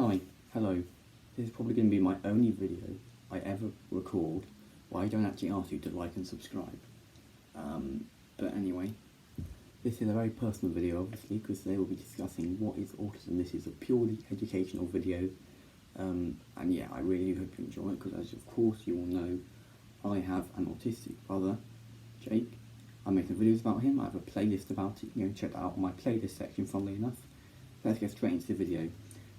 Hi, hello. This is probably going to be my only video I ever record where I don't actually ask you to like and subscribe. But anyway, this is a very personal video obviously because today we'll be discussing what is autism. This is a purely educational video, and yeah, I really hope you enjoy it because as of course you all know, I have an autistic brother, Jake. I'm making videos about him. I have a playlist about it. You can check that out on my playlist section, funnily enough. Let's get straight into the video.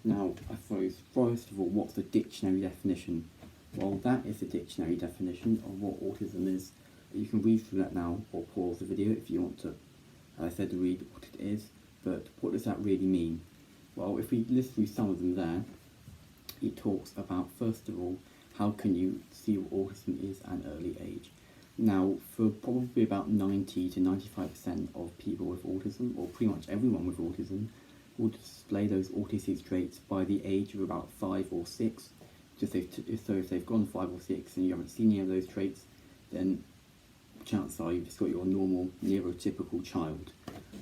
Now, I suppose, first of all, what's the dictionary definition? Well, that is the dictionary definition of what autism is. You can read through that now, or pause the video if you want to, as I said, to read what it is. But what does that really mean? Well, if we list through some of them there, it talks about, first of all, how can you see what autism is at an early age? Now, for probably about 90 to 95% of people with autism, or pretty much everyone with autism, will display those autistic traits by the age of about 5 or 6. So if they've gone 5 or 6 and you haven't seen any of those traits, then chances are you've just got your normal neurotypical child.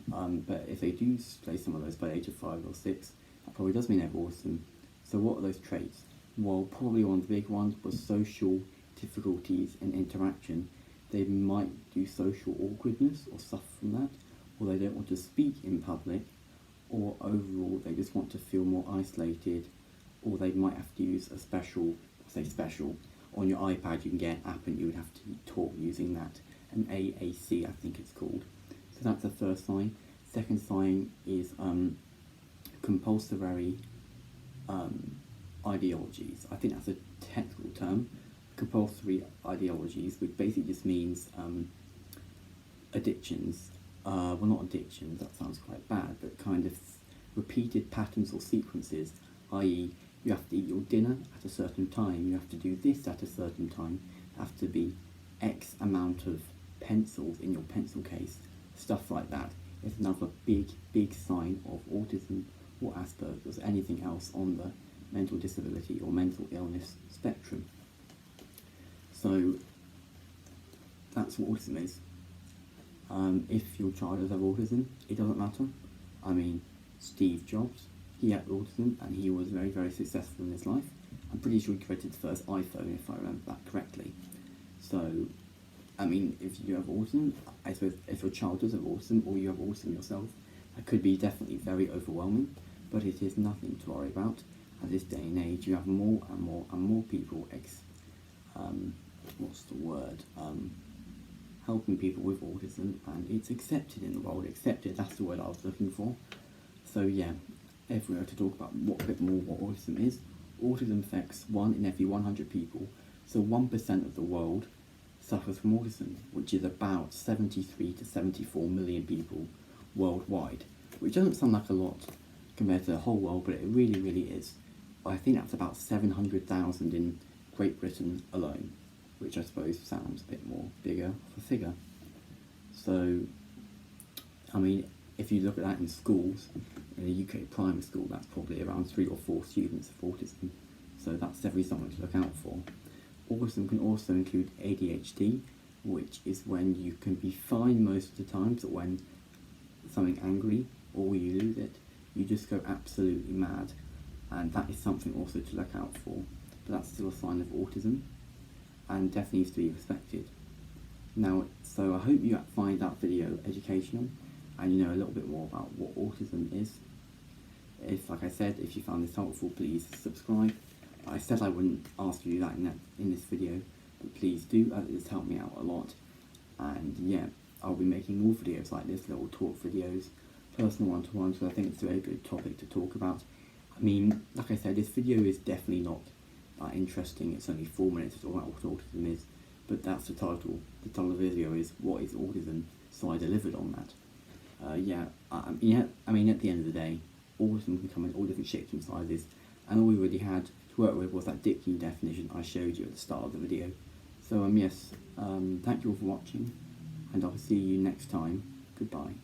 But if they do display some of those by the age of 5 or 6, that probably does mean they're autism. So what are those traits? Well, probably one of the big ones was social difficulties in interaction. They might do social awkwardness or suffer from that, or they don't want to speak in public, or overall they just want to feel more isolated, or they might have to use a special, on your iPad you can get an app and you would have to talk using that, an AAC I think it's called. So that's the first sign. Second sign is compulsory ideologies. I think that's a technical term. Compulsory ideologies, which basically just means addictions. Well, not addictions, that sounds quite bad, but kind of repeated patterns or sequences, i.e. you have to eat your dinner at a certain time, you have to do this at a certain time, have to be X amount of pencils in your pencil case, stuff like that is another big sign of autism or Asperger's, anything else on the mental disability or mental illness spectrum. So that's what autism is. If your child does have autism, it doesn't matter. I mean, Steve Jobs, he had autism and he was very successful in his life. I'm pretty sure he created the first iPhone, if I remember that correctly. So, I mean, if you have autism, I suppose if your child does have autism or you have autism yourself, that could be definitely very overwhelming, but it is nothing to worry about. At this day and age, you have more and more people helping people with autism, and it's accepted in the world. Accepted, that's the word I was looking for. So yeah, if we were to talk about a bit more what autism is, autism affects 1 in every 100 people, so 1% of the world suffers from autism, which is about 73 to 74 million people worldwide, which doesn't sound like a lot compared to the whole world, but it really is. I think that's about 700,000 in Great Britain alone, which I suppose sounds a bit more bigger of a figure. So, I mean, if you look at that in schools, in a UK primary school, that's probably around 3 or 4 students with autism. So that's definitely something to look out for. Autism can also include ADHD, which is when you can be fine most of the time, but when something angry or you lose it, you just go absolutely mad. And that is something also to look out for. But that's still a sign of autism, and definitely needs to be respected. Now, so I hope you find that video educational and you know a little bit more about what autism is. If, like I said, if you found this helpful, please subscribe. I said I wouldn't ask you that in this video, but please do, as it has helped me out a lot. And yeah, I'll be making more videos like this, little talk videos, personal one-to-ones, because I think it's a very good topic to talk about. I mean, like I said, this video is definitely not that interesting. It's only 4 minutes to talk about what autism is, but that's the title. The title of the video is "What is Autism?" So I delivered on that. I mean, at the end of the day, autism can come in all different shapes and sizes, and all we really had to work with was that dictionary definition I showed you at the start of the video. So yes, thank you all for watching, and I'll see you next time. Goodbye.